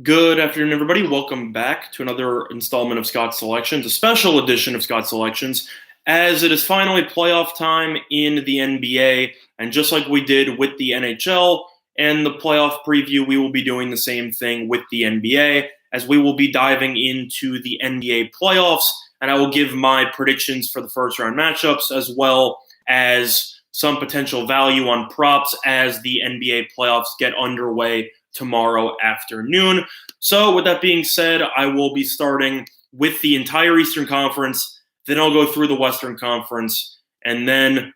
Good afternoon, everybody. Welcome back to another installment of Scott Selections, a special edition of Scott Selections, as it is finally playoff time in the NBA. And just like we did with the NHL and the playoff preview, we will be doing the same thing with the NBA, as we will be diving into the NBA playoffs. And I will give my predictions for the first round matchups, as well as some potential value on props as the NBA playoffs get underway tomorrow afternoon. So, with that being said, I will be starting with the entire Eastern Conference. Then I'll go through the Western Conference, and then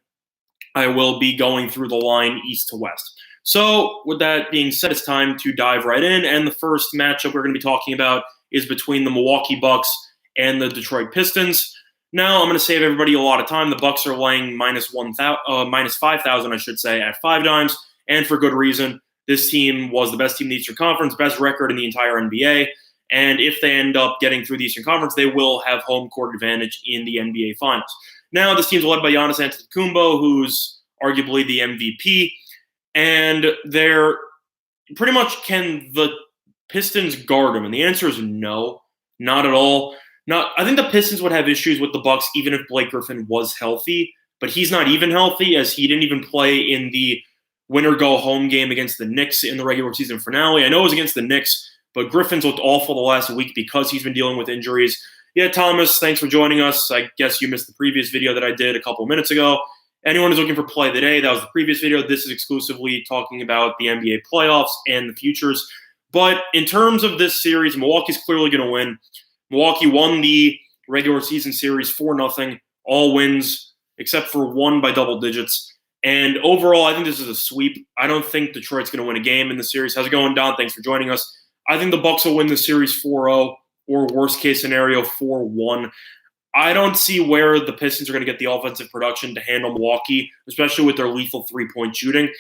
I will be going through the line east to west. So, with that being said, it's time to dive right in. And the first matchup we're going to be talking about is between the Milwaukee Bucks and the Detroit Pistons. Now, I'm going to save everybody a lot of time. The Bucks are laying minus 5,000, I should say, at 5 dimes, and for good reason. This team was the best team in the Eastern Conference, best record in the entire NBA. And if they end up getting through the Eastern Conference, they will have home court advantage in the NBA Finals. Now, this team's led by Giannis Antetokounmpo, who's arguably the MVP. And they're pretty much, can the Pistons guard him? And the answer is no, not at all. I think the Pistons would have issues with the Bucks even if Blake Griffin was healthy, but he's not even healthy, as he didn't even play in the winner-go-home game against the Knicks in the regular season finale. I know it was against the Knicks, but Griffin's looked awful the last week because he's been dealing with injuries. Yeah, Thomas, thanks for joining us. I guess you missed the previous video that I did a couple minutes ago. Anyone who's looking for play of the day, that was the previous video. This is exclusively talking about the NBA playoffs and the futures. But in terms of this series, Milwaukee's clearly going to win. Milwaukee won the regular season series 4-0, all wins except for one by double digits. And overall, I think this is a sweep. I don't think Detroit's going to win a game in the series. How's it going, Don? Thanks for joining us. I think the Bucks will win the series 4-0, or worst case scenario, 4-1. I don't see where the Pistons are going to get the offensive production to handle Milwaukee, especially with their lethal three-point shooting.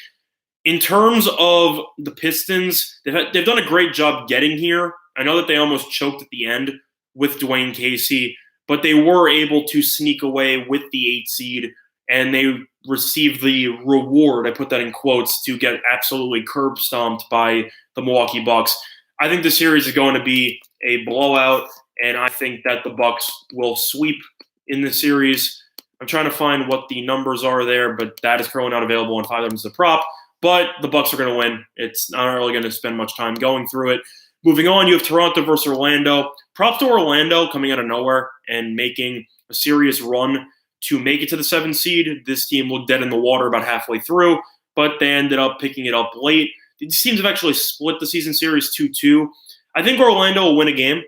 In terms of the Pistons, they've done a great job getting here. I know that they almost choked at the end with Dwayne Casey, but they were able to sneak away with the 8 seed, and they received the reward, I put that in quotes, to get absolutely curb stomped by the Milwaukee Bucks. I think the series is going to be a blowout, and I think that the Bucks will sweep in the series. I'm trying to find what the numbers are there, but that is currently not available on 5 as a prop. But the Bucks are going to win. It's not really going to spend much time going through it. Moving on, you have Toronto versus Orlando. Props to Orlando coming out of nowhere and making a serious run to make it to the 7th seed. This team looked dead in the water about halfway through, but they ended up picking it up late. These teams have actually split the season series 2-2. I think Orlando will win a game,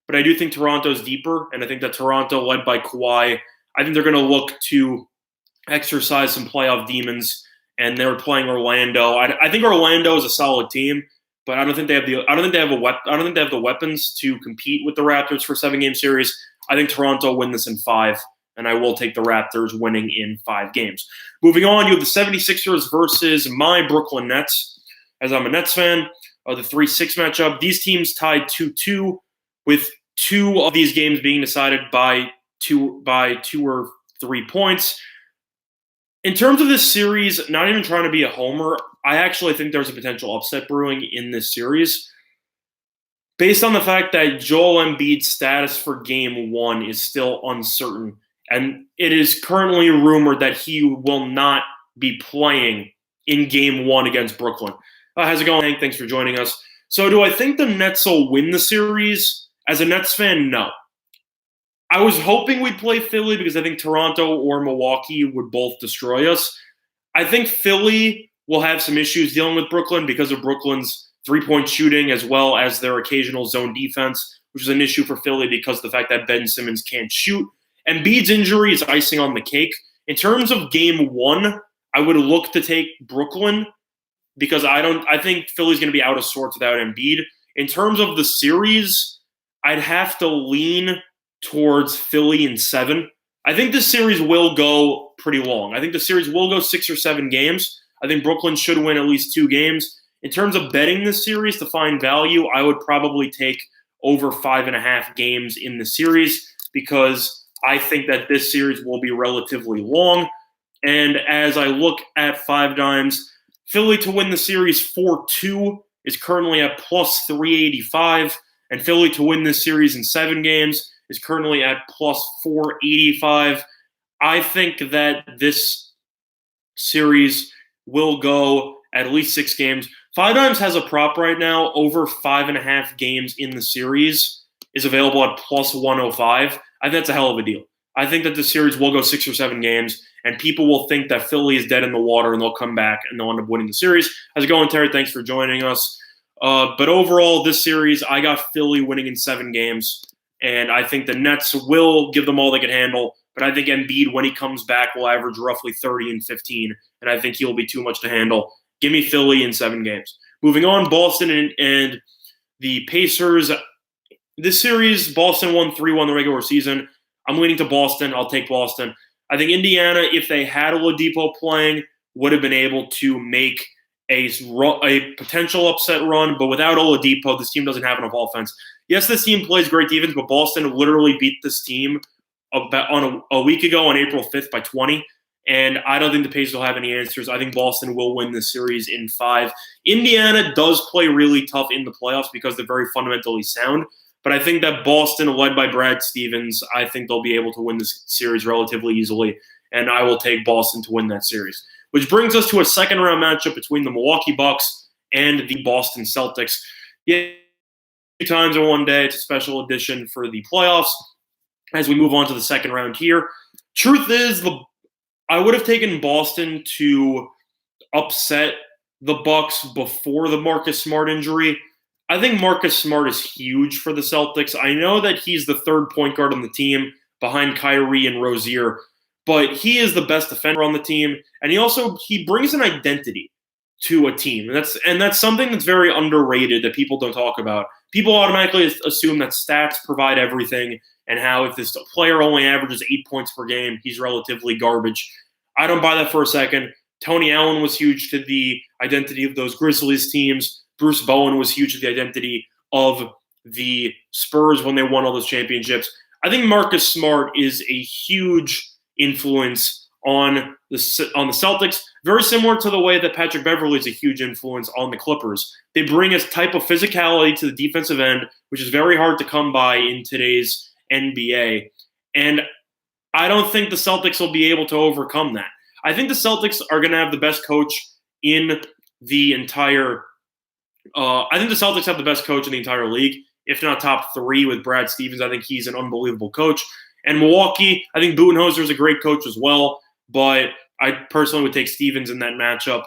but I do think Toronto's deeper, and I think that Toronto, led by Kawhi, I think they're going to look to exercise some playoff demons, and they're playing Orlando. I think Orlando is a solid team, but I don't think they have the weapons to compete with the Raptors for a 7-game series. I think Toronto will win this in 5. And I will take the Raptors winning in 5 games. Moving on, you have the 76ers versus my Brooklyn Nets. As I'm a Nets fan, the 3-6 matchup. These teams tied 2-2, with 2 of these games being decided by two or 3 points. In terms of this series, not even trying to be a homer, I actually think there's a potential upset brewing in this series. Based on the fact that Joel Embiid's status for Game 1 is still uncertain, and it is currently rumored that he will not be playing in Game 1 against Brooklyn. How's it going, Hank? Thanks for joining us. So do I think the Nets will win the series? As a Nets fan, no. I was hoping we'd play Philly because I think Toronto or Milwaukee would both destroy us. I think Philly will have some issues dealing with Brooklyn because of Brooklyn's three-point shooting as well as their occasional zone defense, which is an issue for Philly because of the fact that Ben Simmons can't shoot. Embiid's injury is icing on the cake. In terms of Game 1, I would look to take Brooklyn because I think Philly's going to be out of sorts without Embiid. In terms of the series, I'd have to lean towards Philly in 7. I think this series will go pretty long. I think the series will go 6 or 7 games. I think Brooklyn should win at least 2 games. In terms of betting this series to find value, I would probably take over 5.5 games in the series because I think that this series will be relatively long. And as I look at 5 dimes, Philly to win the series 4-2 is currently at plus 385, and Philly to win this series in 7 games is currently at plus 485. I think that this series will go at least 6 games. 5 Dimes has a prop right now over 5.5 games in the series is available at plus 105. I think that's a hell of a deal. I think that the series will go 6 or 7 games, and people will think that Philly is dead in the water, and they'll come back and they'll end up winning the series. How's it going, Terry? Thanks for joining us. But overall, this series, I got Philly winning in 7 games, and I think the Nets will give them all they can handle. But I think Embiid, when he comes back, will average roughly 30 and 15, and I think he'll be too much to handle. Give me Philly in 7 games. Moving on, Boston and the Pacers. This series, Boston won 3-1 the regular season. I'm leaning to Boston. I'll take Boston. I think Indiana, if they had Oladipo playing, would have been able to make a potential upset run. But without Oladipo, this team doesn't have enough offense. Yes, this team plays great defense, but Boston literally beat this team a week ago on April 5th by 20. And I don't think the Pacers will have any answers. I think Boston will win this series in 5. Indiana does play really tough in the playoffs because they're very fundamentally sound. But I think that Boston, led by Brad Stevens, I think they'll be able to win this series relatively easily. And I will take Boston to win that series. Which brings us to a second-round matchup between the Milwaukee Bucks and the Boston Celtics. Yeah, 2 times in one day. It's a special edition for the playoffs. As we move on to the second round here, truth is, I would have taken Boston to upset the Bucks before the Marcus Smart injury. I think Marcus Smart is huge for the Celtics. I know that he's the 3rd point guard on the team behind Kyrie and Rozier, but he is the best defender on the team, and he brings an identity to a team. And that's something that's very underrated that people don't talk about. People automatically assume that stats provide everything, and how if this player only averages 8 points per game, he's relatively garbage. I don't buy that for a second. Tony Allen was huge to the identity of those Grizzlies teams. Bruce Bowen was huge to the identity of the Spurs when they won all those championships. I think Marcus Smart is a huge influence on the Celtics, very similar to the way that Patrick Beverley is a huge influence on the Clippers. They bring a type of physicality to the defensive end, which is very hard to come by in today's NBA. And I don't think the Celtics will be able to overcome that. I think the Celtics are going to have the best coach in the entire I think the Celtics have the best coach in the entire league, if not top 3 with Brad Stevens. I think he's an unbelievable coach. And Milwaukee, I think Budenholzer is a great coach as well, but I personally would take Stevens in that matchup.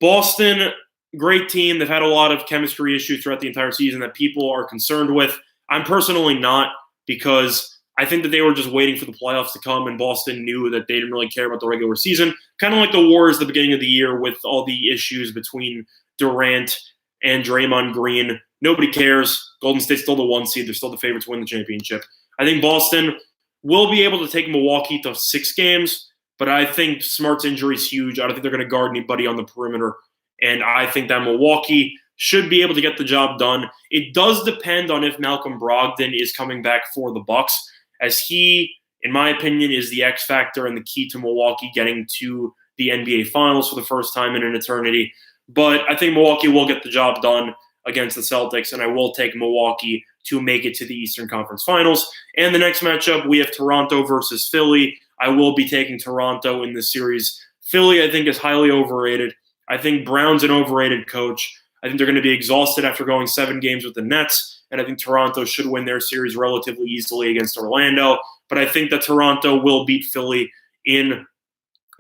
Boston, great team. They've had a lot of chemistry issues throughout the entire season that people are concerned with. I'm personally not, because I think that they were just waiting for the playoffs to come, and Boston knew that they didn't really care about the regular season. Kind of like the Warriors at the beginning of the year with all the issues between Durant and Draymond Green. Nobody cares. Golden State's still the 1 seed. They're still the favorite to win the championship. I think Boston will be able to take Milwaukee to 6 games, but I think Smart's injury is huge. I don't think they're going to guard anybody on the perimeter, and I think that Milwaukee should be able to get the job done. It does depend on if Malcolm Brogdon is coming back for the Bucks, as he, in my opinion, is the X factor and the key to Milwaukee getting to the NBA Finals for the first time in an eternity. But I think Milwaukee will get the job done against the Celtics, and I will take Milwaukee to make it to the Eastern Conference Finals. And the next matchup, we have Toronto versus Philly. I will be taking Toronto in this series. Philly, I think, is highly overrated. I think Brown's an overrated coach. I think they're going to be exhausted after going 7 games with the Nets, and I think Toronto should win their series relatively easily against Orlando. But I think that Toronto will beat Philly in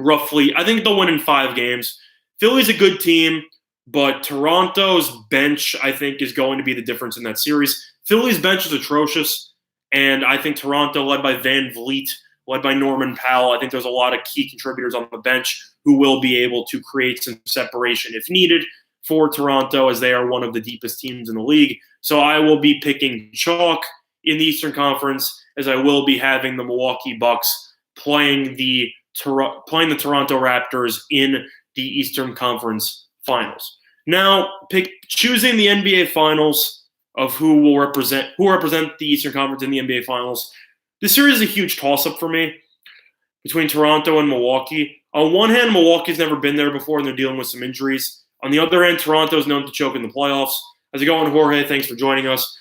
roughly, I think they'll win in 5 games. Philly's a good team, but Toronto's bench, I think, is going to be the difference in that series. Philly's bench is atrocious, and I think Toronto, led by Van Vliet, led by Norman Powell, I think there's a lot of key contributors on the bench who will be able to create some separation if needed for Toronto, as they are one of the deepest teams in the league. So I will be picking chalk in the Eastern Conference, as I will be having the Milwaukee Bucks playing the Toronto Raptors in the Eastern Conference Finals. Now, choosing the NBA Finals of who will represent the Eastern Conference in the NBA Finals. This series is a huge toss-up for me between Toronto and Milwaukee. On one hand, Milwaukee's never been there before, and they're dealing with some injuries. On the other hand, Toronto is known to choke in the playoffs. How's it going, Jorge? Thanks for joining us.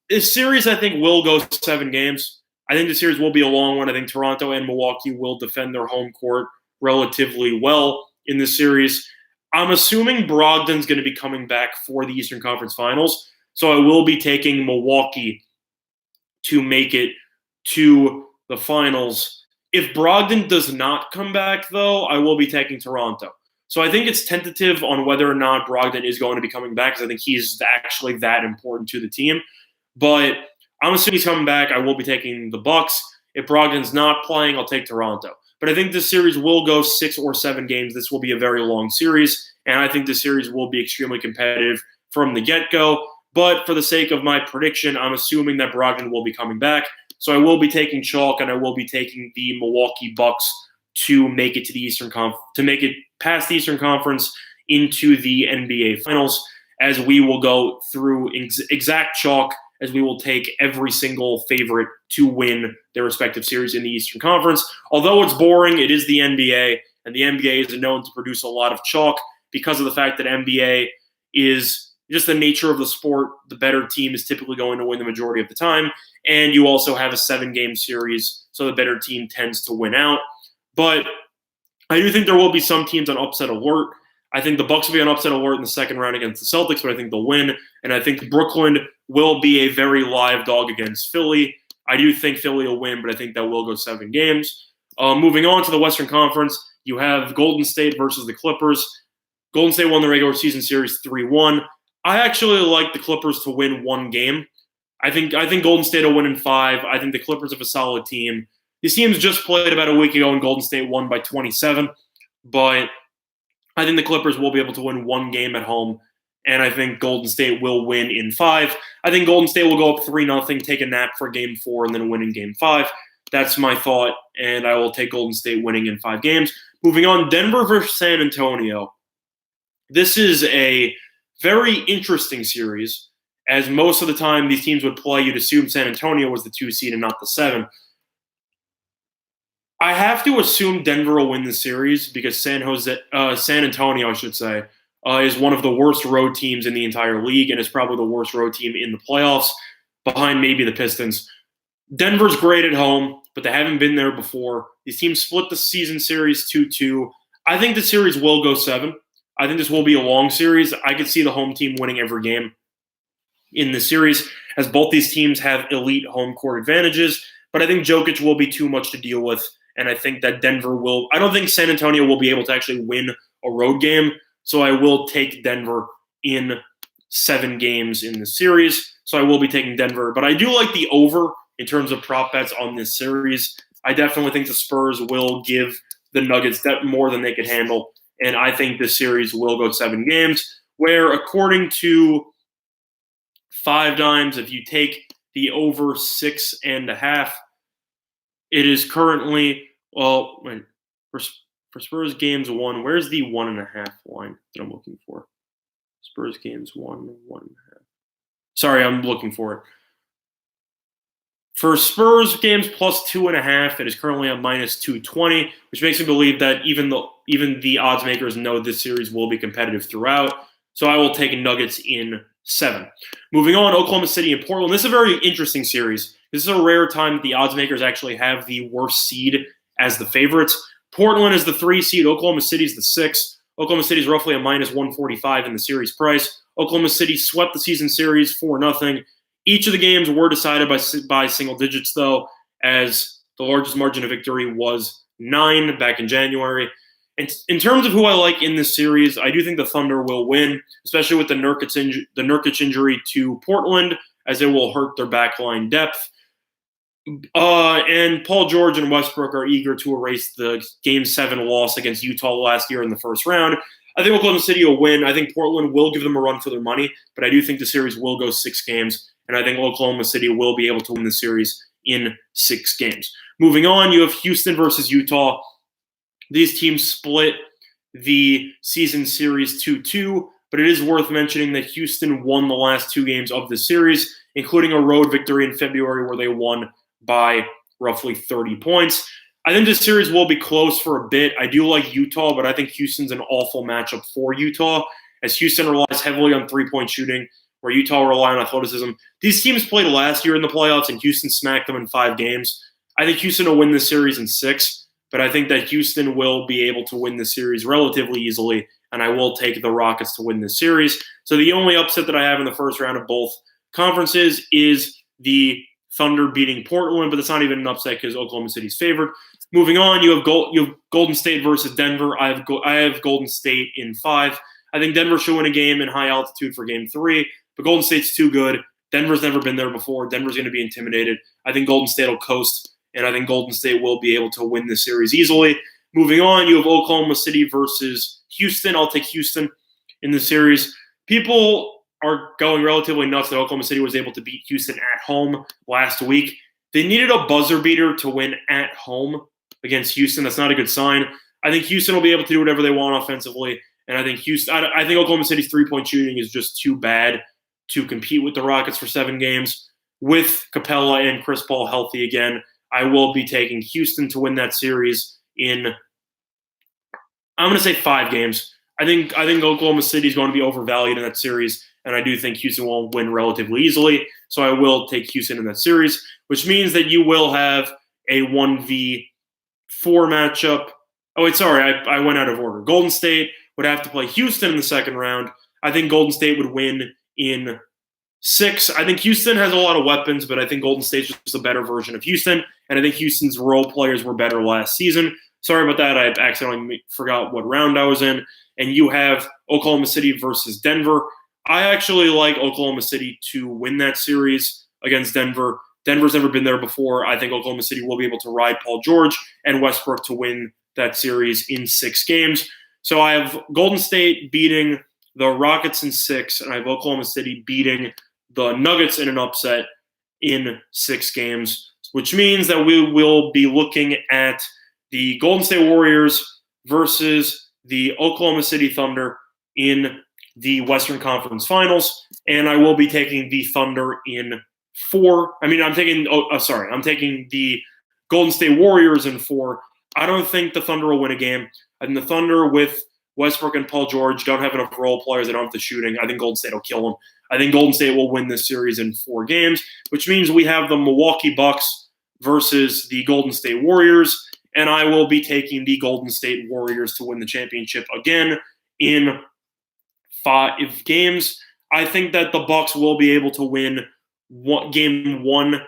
This series, I think, will go 7 games. I think the series will be a long one. I think Toronto and Milwaukee will defend their home court relatively well in this series. I'm assuming Brogdon's going to be coming back for the Eastern Conference Finals, so I will be taking Milwaukee to make it to the finals. If Brogdon does not come back, though, I will be taking Toronto. So I think it's tentative on whether or not Brogdon is going to be coming back, because I think he's actually that important to the team. But I'm assuming he's coming back. I will be taking the Bucks. If Brogdon's not playing, I'll take Toronto. But I think this series will go 6 or 7 games. This will be a very long series, and I think this series will be extremely competitive from the get-go. But for the sake of my prediction, I'm assuming that Brogdon will be coming back. So I will be taking chalk, and I will be taking the Milwaukee Bucks to make it to the to make it past the Eastern Conference into the NBA Finals, as we will go through exact chalk, as we will take every single favorite to win their respective series in the Eastern Conference. Although it's boring, it is the NBA, and the NBA is known to produce a lot of chalk because of the fact that NBA is just the nature of the sport. The better team is typically going to win the majority of the time, and you also have a 7-game series, so the better team tends to win out. But I do think there will be some teams on upset alert. I think the Bucks will be on upset alert in the second round against the Celtics, but I think they'll win. And I think Brooklyn will be a very live dog against Philly. I do think Philly will win, but I think that will go 7 games. Moving on to the Western Conference, you have Golden State versus the Clippers. Golden State won the regular season series 3-1. I actually like the Clippers to win 1 game. I think Golden State will win in 5. I think the Clippers have a solid team. These teams just played about a week ago, and Golden State won by 27. But I think the Clippers will be able to win 1 game at home, and I think Golden State will win in 5. I think Golden State will go up 3-0, take a nap for Game 4, and then win in Game 5. That's my thought, and I will take Golden State winning in 5 games. Moving on, Denver versus San Antonio. This is a very interesting series, as most of the time these teams would play, you'd assume San Antonio was the 2 seed and not the 7. I have to assume Denver will win the series because San Antonio, I should say, is one of the worst road teams in the entire league and is probably the worst road team in the playoffs, behind maybe the Pistons. Denver's great at home, but they haven't been there before. These teams split the season series 2-2. I think the series will go 7. I think this will be a long series. I could see the home team winning every game in the series, as both these teams have elite home court advantages. But I think Jokic will be too much to deal with, and I think that Denver will – I don't think San Antonio will be able to actually win a road game, so I will take Denver in 7 games in the series. So I will be taking Denver. But I do like the over in terms of prop bets on this series. I definitely think the Spurs will give the Nuggets that more than they could handle, and I think this series will go 7 games, where according to 5 Dimes, if you take the over 6.5, it is currently for Spurs games 1. Where's the 1.5 line that I'm looking for? Spurs games 1.5. Sorry, I'm looking for it. For Spurs games plus 2.5, it is currently at minus 220, which makes me believe that even the odds makers know this series will be competitive throughout. So I will take Nuggets in 7. Moving on, Oklahoma City and Portland. This is a very interesting series. This is a rare time that the odds makers actually have the worst seed as the favorites. Portland is the 3 seed. Oklahoma City is the 6. Oklahoma City is roughly a minus 145 in the series price. Oklahoma City swept the season series 4-0. Each of the games were decided by single digits, though, as the largest margin of victory was 9 back in January. And in terms of who I like in this series, I do think the Thunder will win, especially with the Nurkic injury to Portland, as it will hurt their backline depth. And Paul George and Westbrook are eager to erase the Game 7 loss against Utah last year in the first round. I think Oklahoma City will win. I think Portland will give them a run for their money, but I do think the series will go 6 games, and I think Oklahoma City will be able to win the series in 6 games. Moving on, you have Houston versus Utah. These teams split the season series 2-2, but it is worth mentioning that Houston won the last 2 games of the series, including a road victory in February where they won by roughly 30 points. I think this series will be close for a bit. I do like Utah, but I think Houston's an awful matchup for Utah, as Houston relies heavily on three-point shooting, where Utah rely on athleticism. These teams played last year in the playoffs, and Houston smacked them in 5 games. I think Houston will win this series in 6, but I think that Houston will be able to win this series relatively easily, and I will take the Rockets to win this series. So the only upset that I have in the first round of both conferences is the Thunder beating Portland, but that's not even an upset because Oklahoma City's favored. Moving on, you have Golden State versus Denver. I have Golden State in 5. I think Denver should win a game in high altitude for Game 3, but Golden State's too good. Denver's never been there before. Denver's going to be intimidated. I think Golden State will coast, and I think Golden State will be able to win this series easily. Moving on, you have Oklahoma City versus Houston. I'll take Houston in the series. People are going relatively nuts that Oklahoma City was able to beat Houston at home last week. They needed a buzzer beater to win at home against Houston. That's not a good sign. I think Houston will be able to do whatever they want offensively, and I think I think Oklahoma City's three-point shooting is just too bad to compete with the Rockets for 7 games. With Capella and Chris Paul healthy again, I will be taking Houston to win that series in, I'm going to say 5 games. I think Oklahoma City is going to be overvalued in that series, and I do think Houston will win relatively easily. So I will take Houston in that series, which means that you will have a 1v4 matchup. Oh, wait, sorry, I went out of order. Golden State would have to play Houston in the second round. I think Golden State would win in 6. I think Houston has a lot of weapons, but I think Golden State's just a better version of Houston, and I think Houston's role players were better last season. Sorry about that. I accidentally forgot what round I was in. And you have Oklahoma City versus Denver. I actually like Oklahoma City to win that series against Denver. Denver's never been there before. I think Oklahoma City will be able to ride Paul George and Westbrook to win that series in 6 games. So I have Golden State beating the Rockets in 6, and I have Oklahoma City beating the Nuggets in an upset in 6 games, which means that we will be looking at the Golden State Warriors versus the Oklahoma City Thunder in the Western Conference Finals, and I will be taking the Thunder in 4. I'm taking the Golden State Warriors in 4. I don't think the Thunder will win a game. And the Thunder with Westbrook and Paul George don't have enough role players. They don't have the shooting. I think Golden State will kill them. I think Golden State will win this series in 4 games, which means we have the Milwaukee Bucks versus the Golden State Warriors, and I will be taking the Golden State Warriors to win the championship again in 5 games. I think that the Bucks will be able to win game 1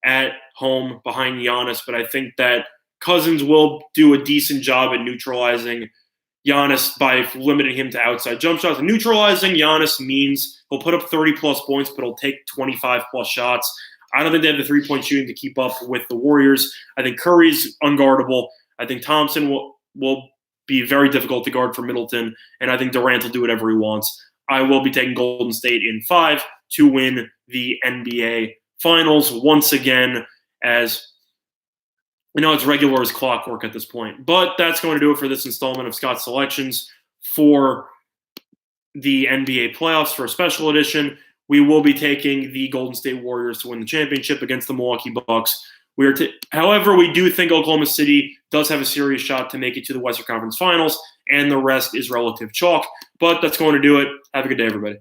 at home behind Giannis, but I think that Cousins will do a decent job at neutralizing Giannis by limiting him to outside jump shots. And neutralizing Giannis means he'll put up 30-plus points, but he'll take 25-plus shots. I don't think they have the three-point shooting to keep up with the Warriors. I think Curry's unguardable. I think Thompson will be very difficult to guard for Middleton, and I think Durant will do whatever he wants. I will be taking Golden State in 5 to win the NBA Finals once again, as it's regular as clockwork at this point. But that's going to do it for this installment of Scott's Selections for the NBA playoffs for a special edition. We will be taking the Golden State Warriors to win the championship against the Milwaukee Bucks. However, we do think Oklahoma City does have a serious shot to make it to the Western Conference Finals, and the rest is relative chalk. But that's going to do it. Have a good day, everybody.